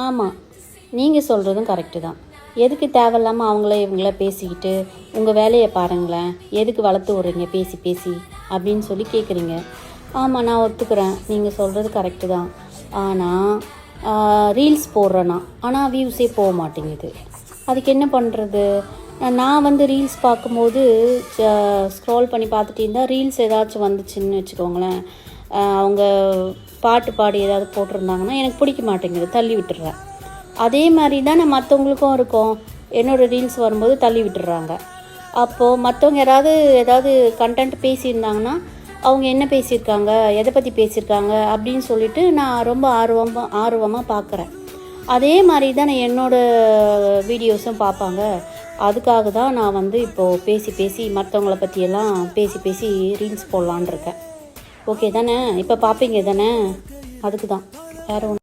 ஆமாம், நீங்கள் சொல்கிறதும் கரெக்டு தான். எதுக்கு தேவையில்லாமல் அவங்கள இவங்கள பேசிக்கிட்டு உங்கள் வேலையை பாருங்களேன், எதுக்கு வளர்த்து விட்றீங்க பேசி பேசி அப்படின்னு சொல்லி கேட்குறீங்க. ஆமாம், நான் ஒத்துக்கிறேன், நீங்கள் சொல்கிறது கரெக்டு தான். ஆனால் ரீல்ஸ் போடுறேன்னா ஆனால் வியூஸே போக மாட்டேங்குது. அதுக்கு என்ன பண்ணுறது? நான் வந்து ரீல்ஸ் பார்க்கும்போது ஸ்க்ரால் பண்ணி பார்த்துட்டு இருந்தால் ரீல்ஸ் ஏதாச்சும் வந்துச்சுன்னு வச்சுக்கோங்களேன், அவங்க பாட்டு பாடி ஏதாவது போட்டிருந்தாங்கன்னா எனக்கு பிடிக்க மாட்டேங்குது, தள்ளி விட்டுடுறேன். அதே மாதிரி தான் நான் மற்றவங்களுக்கும் இருக்கும். என்னோடய ரீல்ஸ் வரும்போது தள்ளி விட்டுடுறாங்க. அப்போது மற்றவங்க ஏதாவது கண்டென்ட் பேசியிருந்தாங்கன்னா அவங்க என்ன பேசியிருக்காங்க, எதை பற்றி பேசியிருக்காங்க அப்படின்னு சொல்லிட்டு நான் ரொம்ப ஆர்வமாக பார்க்குறேன். அதே மாதிரி தான் நான் என்னோடய வீடியோஸும் பார்ப்பாங்க. அதுக்காக தான் நான் வந்து இப்போது பேசி மற்றவங்கள பற்றியெல்லாம் பேசி ரீல்ஸ் போடலான் இருக்கேன். ஓகே தானே? இப்போ பார்ப்பீங்க தானே? அதுக்கு தான், வேறு ஒன்று.